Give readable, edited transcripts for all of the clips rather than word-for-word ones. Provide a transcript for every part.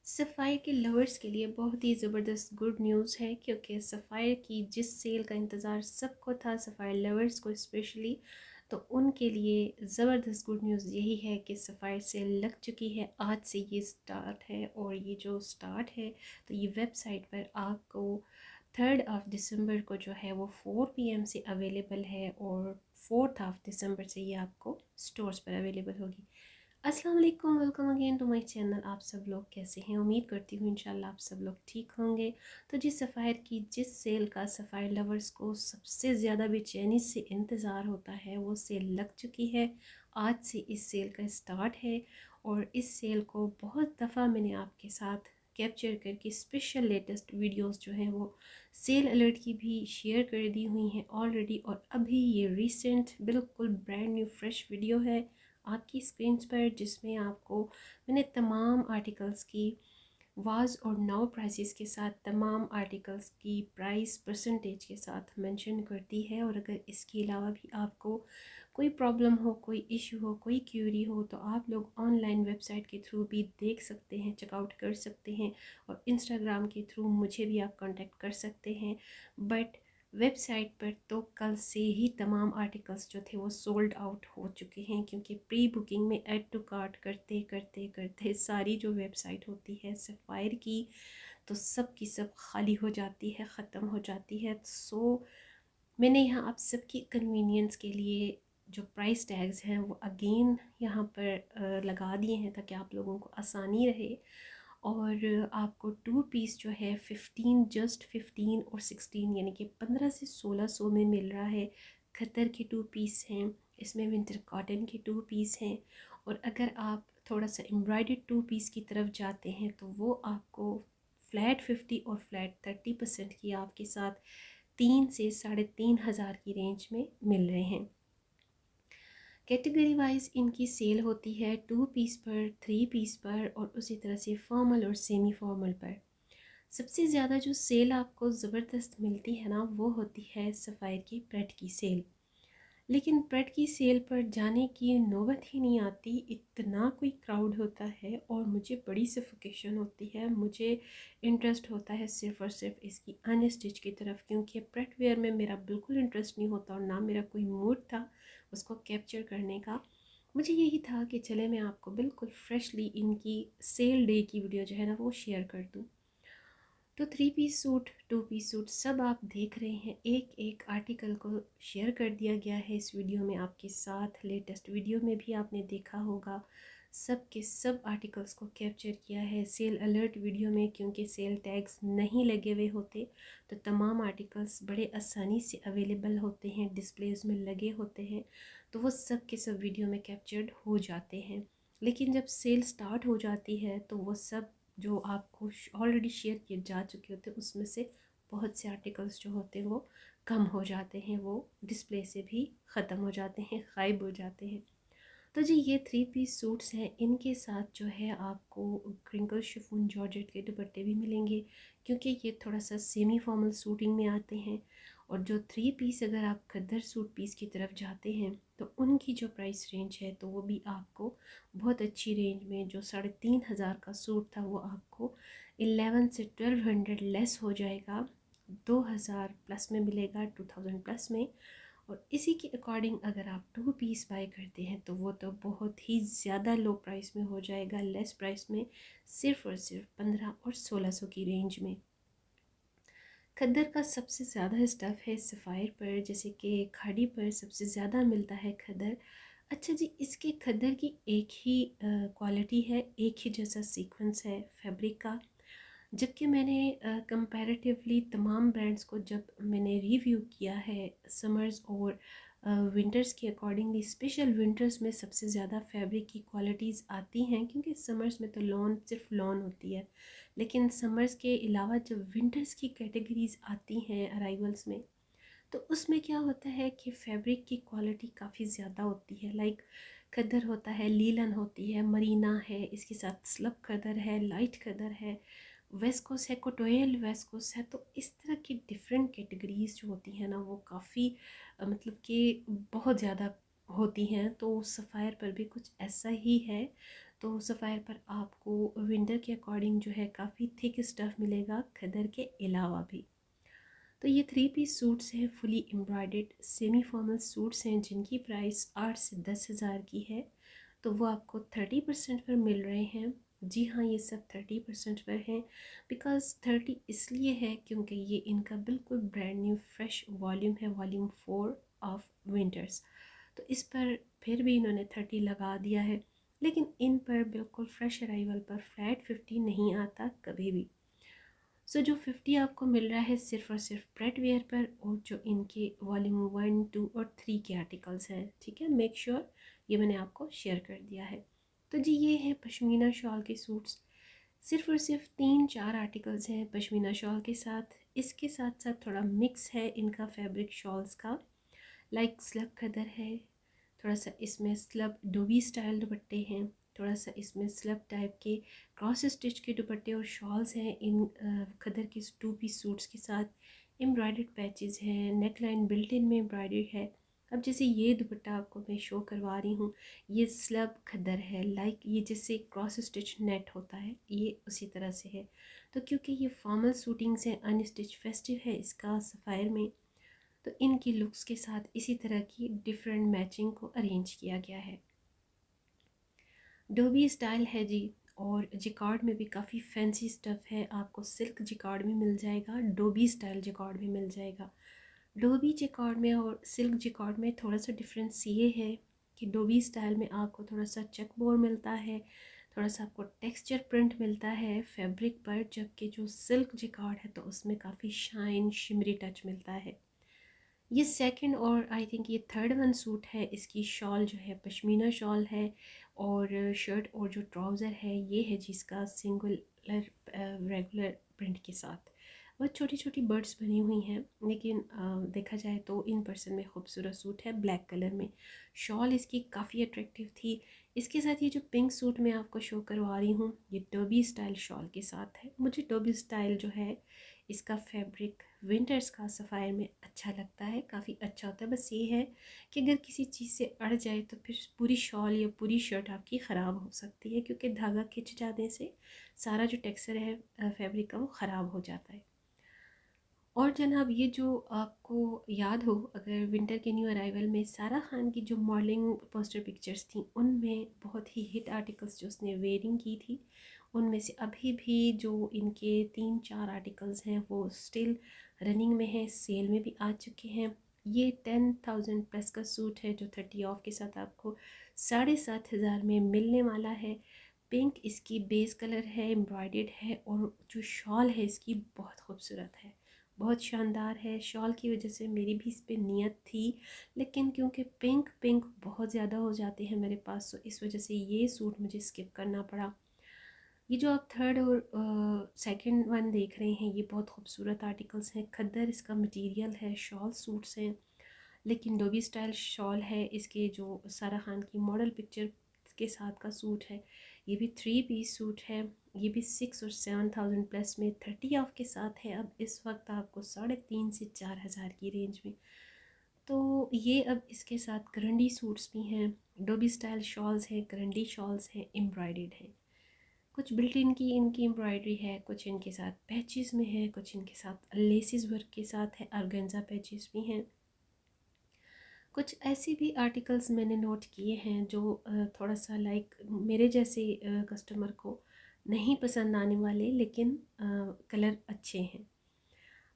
Sapphire के lovers के लिए बहुत ही ज़बरदस्त गुड न्यूज़ है क्योंकि सफ़ायर की जिस सेल का इंतज़ार सबको था, सफ़ायर लवर्स को स्पेशली, तो उनके लिए ज़बरदस्त गुड न्यूज़ यही है कि सफ़ायर सेल लग चुकी है। आज से ये स्टार्ट है और ये जो स्टार्ट है तो ये वेबसाइट पर आपको 3 दिसंबर को जो है वो 4 PM से अवेलेबल है और 4 दिसंबर से ये आपको स्टोर्स पर अवेलेबल होगी। अस्सलाम वालेकुम, welcome again to my channel. आप सब लोग कैसे हैं? उम्मीद करती हूँ इंशाल्लाह आप सब लोग ठीक होंगे। तो जी सफ़ायर की जिस सेल का सफ़ायर लवर्स को सबसे ज़्यादा बेचैनी से इंतज़ार होता है वो सेल लग चुकी है। आज से इस सेल का स्टार्ट है और इस सेल को बहुत दफ़ा मैंने आपके साथ कैप्चर करके स्पेशल लेटेस्ट वीडियोस जो हैं वो सेल अलर्ट की भी शेयर कर दी हुई हैं ऑलरेडी, और अभी ये रिसेंट बिल्कुल ब्रांड न्यू फ्रेश वीडियो है आपकी स्क्रीन पर, जिसमें आपको मैंने तमाम आर्टिकल्स की वाज और नाउ प्राइसेस के साथ तमाम आर्टिकल्स की प्राइस परसेंटेज के साथ मेंशन करती है। और अगर इसके अलावा भी आपको कोई प्रॉब्लम हो, कोई इशू हो, कोई क्यूरी हो तो आप लोग ऑनलाइन वेबसाइट के थ्रू भी देख सकते हैं, चेकआउट कर सकते हैं, और इंस्टाग्राम के थ्रू मुझे भी आप कांटेक्ट कर सकते हैं। बट वेबसाइट पर तो कल से ही तमाम आर्टिकल्स जो थे वो सोल्ड आउट हो चुके हैं, क्योंकि प्री बुकिंग में ऐड टू कार्ट करते करते करते सारी जो वेबसाइट होती है सफ़ायर की तो सब की सब खाली हो जाती है, ख़त्म हो जाती है। सो मैंने यहाँ आप सबकी कन्वीनियंस के लिए जो प्राइस टैग्स हैं वो अगेन यहाँ पर लगा दिए हैं ताकि आप लोगों को आसानी रहे। और आपको 2 पीस जो है 15, जस्ट 15 और 16 यानी कि 1500 से 1600 में मिल रहा है। खतर के 2 पीस हैं, इसमें विंटर कॉटन के 2 पीस हैं। और अगर आप थोड़ा सा एम्ब्रॉयडर्ड 2 पीस की तरफ जाते हैं तो वो आपको फ्लैट 50 और फ्लैट 30% की आपके साथ 3 से 3,500 की रेंज में मिल रहे हैं। कैटेगरी वाइज इनकी सेल होती है 2 पीस पर, 3 पीस पर और उसी तरह से फॉर्मल और सेमी फॉर्मल पर। सबसे ज़्यादा जो सेल आपको ज़बरदस्त मिलती है ना वो होती है सफ़ायर की प्रेट की सेल। लेकिन प्रेट की सेल पर जाने की नौबत ही नहीं आती, इतना कोई क्राउड होता है और मुझे बड़ी सफोकेशन होती है। मुझे इंटरेस्ट होता है सिर्फ़ और सिर्फ इसकी अनस्टिच की तरफ, क्योंकि प्रेट वेयर में मेरा बिल्कुल इंटरेस्ट नहीं होता और ना मेरा कोई मूड था उसको कैप्चर करने का। मुझे यही था कि चले मैं आपको बिल्कुल फ्रेशली इनकी सेल डे की वीडियो जो है ना वो शेयर कर दूँ। तो 3 पीस सूट, 2 पीस सूट सब आप देख रहे हैं, एक एक आर्टिकल को शेयर कर दिया गया है इस वीडियो में आपके साथ। लेटेस्ट वीडियो में भी आपने देखा होगा सब के सब आर्टिकल्स को कैप्चर किया है सेल अलर्ट वीडियो में, क्योंकि सेल टैग्स नहीं लगे हुए होते तो तमाम आर्टिकल्स बड़े आसानी से अवेलेबल होते हैं, डिस्प्लेज में लगे होते हैं, तो वो सब के सब वीडियो में कैप्चर्ड हो जाते हैं। लेकिन जब सेल स्टार्ट हो जाती है तो वो सब जो आपको ऑलरेडी शेयर किए जा चुके होते हैं उसमें से बहुत से आर्टिकल्स जो होते हैं वो कम हो जाते हैं, वो डिस्प्ले से भी ख़त्म हो जाते हैं, गायब हो जाते हैं। तो जी ये 3 पीस सूट्स हैं, इनके साथ जो है आपको क्रिंकल शिफॉन जॉर्जेट के दुपट्टे भी मिलेंगे, क्योंकि ये थोड़ा सा सेमी फॉर्मल सूटिंग में आते हैं। और जो 3 पीस अगर आप खद्दर सूट पीस की तरफ जाते हैं तो उनकी जो प्राइस रेंज है तो वो भी आपको बहुत अच्छी रेंज में, जो 3,500 का सूट था वो आपको 11 से 1200 लेस हो जाएगा, 2,000 प्लस में मिलेगा, 2,000 प्लस में। और इसी के अकॉर्डिंग अगर आप 2 पीस बाय करते हैं तो वो तो बहुत ही ज़्यादा लो प्राइस में हो जाएगा, लेस प्राइस में, सिर्फ़ और सिर्फ 15 और 1600 की रेंज में। खद्दर का सबसे ज़्यादा स्टफ़ है सफ़ायर पर, जैसे कि खाड़ी पर सबसे ज़्यादा मिलता है खद्दर। अच्छा जी, इसके खद्दर की एक ही क्वालिटी है, एक ही जैसा सीक्वेंस है फैब्रिक का। जबकि मैंने कंपैरेटिवली तमाम ब्रांड्स को जब मैंने रिव्यू किया है समर्स और विंटर्स के अकॉर्डिंगली, स्पेशल विंटर्स में सबसे ज़्यादा फैब्रिक की क्वालिटीज़ आती हैं, क्योंकि समर्स में तो लॉन सिर्फ लॉन होती है, लेकिन समर्स के अलावा जब विंटर्स की कैटेगरीज आती हैं अराइवल्स में तो उसमें क्या होता है कि फैब्रिक की क्वालिटी काफ़ी ज़्यादा होती है। लाइक खद्दर होता है, लीलन होती है, मरीना है, इसके साथ स्लब खद्दर है, लाइट खद्दर है, वेस्कोस है, कोटोयल वेस्कोस है। तो इस तरह की डिफरेंट कैटेगरीज जो होती हैं ना वो काफ़ी मतलब कि बहुत ज़्यादा होती हैं। तो सफ़ायर पर भी कुछ ऐसा ही है। तो सफ़ायर पर आपको विंटर के अकॉर्डिंग जो है काफ़ी थिक स्टफ़ मिलेगा खदर के अलावा भी। तो ये 3 पीस सूट्स हैं, fully embroidered semi formal suits हैं जिनकी प्राइस 8 से 10 हज़ार की है। तो वो आपको 30% पर मिल रहे हैं। जी हाँ, ये सब 30% पर हैं। बिकॉज़ 30 इसलिए है क्योंकि ये इनका बिल्कुल ब्रांड न्यू फ्रेश वॉल्यूम है, वॉल्यूम 4 ऑफ विंटर्स। तो इस पर फिर भी इन्होंने 30 लगा दिया है, लेकिन इन पर बिल्कुल फ्रेश अराइवल पर फ्लैट 50 नहीं आता कभी भी। सो जो 50 आपको मिल रहा है सिर्फ़ और सिर्फ प्रेट वेयर पर, और जो इनके वॉल्यूम 1, 2 और 3 के आर्टिकल्स हैं। ठीक है, मेक श्योर ये मैंने आपको शेयर कर दिया है। तो जी ये है पश्मीना शॉल के सूट्स। सिर्फ़ और सिर्फ 3-4 आर्टिकल्स हैं पश्मीना शॉल के साथ। इसके साथ साथ थोड़ा मिक्स है इनका फैब्रिक शॉल्स का, लाइक स्लब खदर है, थोड़ा सा इसमें स्लब डोबी स्टाइल दुपट्टे हैं, थोड़ा सा इसमें स्लब टाइप के क्रॉस स्टिच के दुपट्टे और शॉल्स हैं इन खदर के 2 पीस सूट्स के साथ। एम्ब्रॉयडर्ड पैचेस हैं, नेक लाइन बिल्ट इन में एम्ब्रॉयडर्ड है। अब जैसे ये दुपट्टा आपको मैं शो करवा रही हूँ, ये स्लब खदर है, लाइक ये जैसे क्रॉस स्टिच नेट होता है ये उसी तरह से है। तो क्योंकि ये फॉर्मल सूटिंग्स हैं, अनस्टिच फेस्टिव है इसका सफ़ायर में, तो इनकी लुक्स के साथ इसी तरह की डिफरेंट मैचिंग को अरेंज किया गया है। डोबी स्टाइल है जी, और जिकार्ड में भी काफ़ी फैंसी स्टफ़ है। आपको सिल्क जिकार्ड में मिल जाएगा, डोबी स्टाइल जिकार्ड भी मिल जाएगा। डोबी जिकार्ड में और सिल्क जिकार्ड में थोड़ा सा डिफरेंस ये है कि डोबी स्टाइल में आपको थोड़ा सा चेक बोर मिलता है, थोड़ा सा आपको टेक्सचर प्रिंट मिलता है फैब्रिक पर, जबकि जो सिल्क जिकार्ड है तो उसमें काफ़ी शाइन शिमरी टच मिलता है। ये सेकंड और आई थिंक ये थर्ड वन सूट है। इसकी शॉल जो है पश्मीना शॉल है, और शर्ट और जो ट्राउज़र है ये है जिसका सिंगुलर रेगुलर प्रिंट के साथ। बहुत छोटी छोटी बर्ड्स बनी हुई हैं, लेकिन देखा जाए तो इन पर्सन में खूबसूरत सूट है ब्लैक कलर में। शॉल इसकी काफ़ी अट्रैक्टिव थी। इसके साथ ये जो पिंक सूट मैं आपको शो करवा रही हूँ ये डोबी स्टाइल शॉल के साथ है। मुझे डोबी स्टाइल जो है इसका फैब्रिक विंटर्स का सफ़ायर में अच्छा लगता है, काफ़ी अच्छा होता है। बस ये है कि अगर किसी चीज़ से अड़ जाए तो फिर पूरी शॉल या पूरी शर्ट आपकी ख़राब हो सकती है, क्योंकि धागा खिंच जाने से सारा जो टेक्सचर है फैब्रिक का वो ख़राब हो जाता है। और जनाब ये जो आपको याद हो, अगर विंटर के न्यू अराइवल में सारा खान की जो मॉडलिंग पोस्टर पिक्चर्स थी उनमें बहुत ही हिट आर्टिकल्स जो उसने वेयरिंग की थी, उनमें से अभी भी जो इनके 3-4 आर्टिकल्स हैं वो स्टिल रनिंग में हैं, सेल में भी आ चुके हैं। ये 10,000 प्लस का सूट है जो 30 ऑफ के साथ आपको 7,500 में मिलने वाला है। पिंक इसकी बेस कलर है, एम्ब्रॉयडर्ड है, और जो शॉल है इसकी बहुत खूबसूरत है, बहुत शानदार है। शॉल की वजह से मेरी भी इस पे नियत थी, लेकिन क्योंकि पिंक पिंक बहुत ज़्यादा हो जाते हैं मेरे पास, तो इस वजह से ये सूट मुझे स्किप करना पड़ा। ये जो आप थर्ड और सेकंड वन देख रहे हैं ये बहुत खूबसूरत आर्टिकल्स हैं। खद्दर इसका मटेरियल है, शॉल सूट्स हैं, लेकिन डोबी स्टाइल शॉल है। इसके जो सारा खान की मॉडल पिक्चर के साथ का सूट है, ये भी 3 पीस सूट है। ये भी 6 और 7,000 प्लस में 30 ऑफ के साथ है। अब इस वक्त आपको 3,500 से 4,000 की रेंज में। तो ये अब इसके साथ करंडी सूट्स भी हैं, डोबी स्टाइल शॉल्स हैं, करंडी शॉल्स हैं, एम्ब्रॉयडर्ड हैं। कुछ बिल्ट इन की इनकी एम्ब्रॉयडरी है, कुछ इनके साथ पैचेस में है, कुछ इनके साथ लेसिस वर्क के साथ है, ऑर्गेन्जा पैचेस भी हैं। कुछ ऐसे भी आर्टिकल्स मैंने नोट किए हैं जो थोड़ा सा लाइक मेरे जैसे कस्टमर को नहीं पसंद आने वाले, लेकिन कलर अच्छे हैं,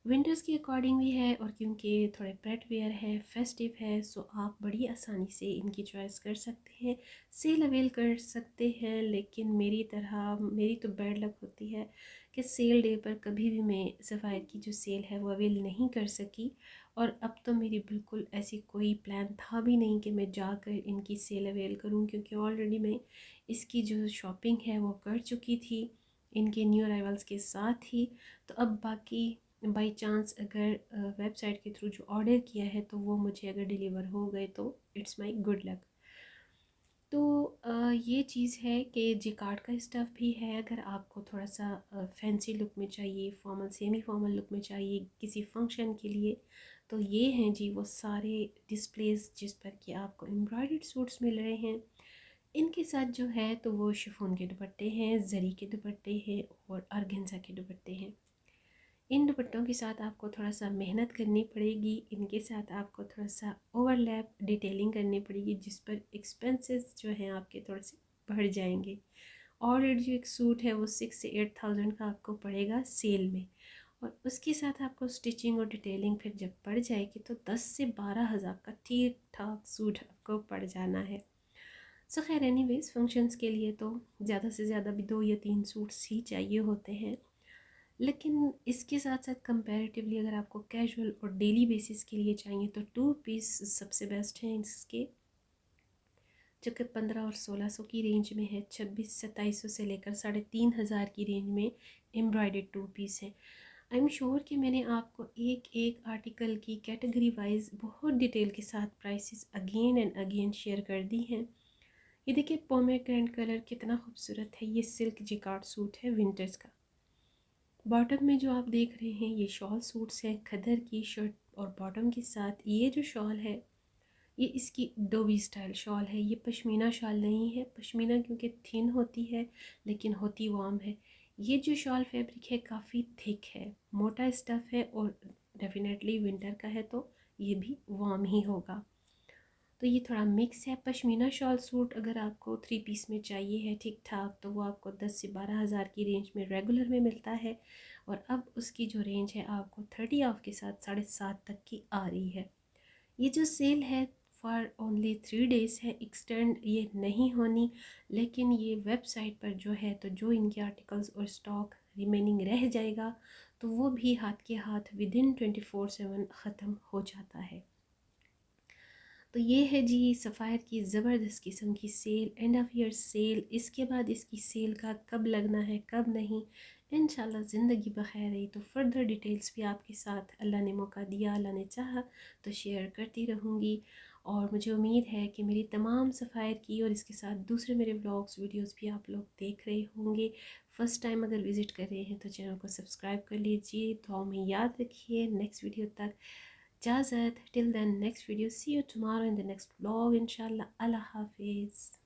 विंटर्स के अकॉर्डिंग भी है, और क्योंकि थोड़े प्रेट वेयर है, फेस्टिव है, सो आप बड़ी आसानी से इनकी चॉइस कर सकते हैं, सेल अवेल कर सकते हैं। लेकिन मेरी तरह मेरी तो बैड लक होती है कि सेल डे पर कभी भी मैं सफ़ायर की जो सेल है वो अवेल नहीं कर सकी, और अब तो मेरी बिल्कुल ऐसी कोई प्लान था भी नहीं कि मैं जाकर इनकी सेल अवेल करूं, क्योंकि ऑलरेडी मैं इसकी जो शॉपिंग है वो कर चुकी थी इनके न्यू अराइवल्स के साथ ही। तो अब बाकी बाई चांस अगर वेबसाइट के थ्रू जो ऑर्डर किया है तो वो मुझे अगर डिलीवर हो गए तो इट्स माय गुड लक। तो ये चीज़ है कि जिकार्ड का स्टफ़ भी है। अगर आपको थोड़ा सा फैंसी लुक में चाहिए, फॉर्मल सेमी फॉर्मल लुक में चाहिए किसी फंक्शन के लिए, तो ये हैं जी वो सारे डिस्प्लेस जिस पर कि आपको एम्ब्रॉयडर्ड सूट्स मिल रहे हैं। इनके साथ जो है तो वो शिफॉन के दुपट्टे हैं, जरी के दुपट्टे हैं और ऑर्गेन्जा के दुपट्टे हैं। इन दुपट्टों के साथ आपको थोड़ा सा मेहनत करनी पड़ेगी, इनके साथ आपको थोड़ा सा ओवरलैप डिटेलिंग करनी पड़ेगी, जिस पर एक्सपेंसेस जो हैं आपके थोड़े से बढ़ जाएंगे। ऑलरेडी जो एक सूट है वो 6 से 8,000 का आपको पड़ेगा सेल में, और उसके साथ आपको स्टिचिंग और डिटेलिंग फिर जब पड़ जाएगी तो 10 से 12,000 का ठीक ठाक सूट आपको पड़ जाना है। सो खैर एनीवेज फंक्शंस के लिए तो ज़्यादा से ज़्यादा भी 2 या 3 सूट्स ही चाहिए होते हैं, लेकिन इसके साथ साथ कंपैरेटिवली अगर आपको कैजुअल और डेली बेसिस के लिए चाहिए तो 2 पीस सबसे बेस्ट हैं इसके, जो कि 15 और 1600 की रेंज में है। 2600-2700 से लेकर 3500 की रेंज में एम्ब्रॉयडर्ड 2 पीस है। आई एम श्योर कि मैंने आपको एक एक आर्टिकल की कैटेगरी वाइज बहुत डिटेल के साथ prices again and again share कर दी हैं। ये देखिए पोमेग्रेनेट कलर कितना खूबसूरत है, ये सिल्क जिकार्ड सूट है विंटर्स का। बॉटम में जो आप देख रहे हैं ये शॉल सूट्स हैं, खदर की शर्ट और बॉटम के साथ ये जो शॉल है ये इसकी डोबी स्टाइल शॉल है। ये पश्मीना शॉल नहीं है, पश्मीना क्योंकि थिन होती है लेकिन होती वार्म है। ये जो शॉल फैब्रिक है काफ़ी थिक है, मोटा स्टफ़ है और डेफिनेटली विंटर का है तो ये भी वार्म ही होगा। तो ये थोड़ा मिक्स है। पश्मीना शॉल सूट अगर आपको 3 पीस में चाहिए है ठीक ठाक तो वो आपको 10 से 12,000 की रेंज में रेगुलर में मिलता है, और अब उसकी जो रेंज है आपको 30 ऑफ के साथ 7.5 तक की आ रही है। ये जो सेल है फॉर ओनली 3 डेज़ है, एक्सटेंड ये नहीं होनी, लेकिन ये वेबसाइट पर जो है तो जो इनके आर्टिकल्स और स्टॉक रिमेनिंग रह जाएगा तो वो भी हाथ के हाथ विदिन 24/7 ख़त्म हो जाता है। तो ये है जी सफ़ायर की ज़बरदस्त किस्म की sale, end of year sale. इसके बाद इसकी सेल का कब लगना है कब नहीं, इंशाल्लाह ज़िंदगी बखैर रही तो फर्दर डिटेल्स भी आपके साथ अल्लाह ने मौका दिया, अल्लाह ने चाहा तो शेयर करती रहूँगी। और मुझे उम्मीद है कि मेरी तमाम सफ़ायर की और इसके साथ दूसरे मेरे व्लॉग्स वीडियोस भी आप लोग देख रहे होंगे। फ़र्स्ट टाइम अगर विज़िट कर रहे हैं तो चैनल को सब्सक्राइब कर लीजिए, दुआ में याद रखिए। नेक्स्ट वीडियो तक इजाज़त, till then next video, see you tomorrow in the next vlog इंशाल्लाह। अल्लाह हाफिज़।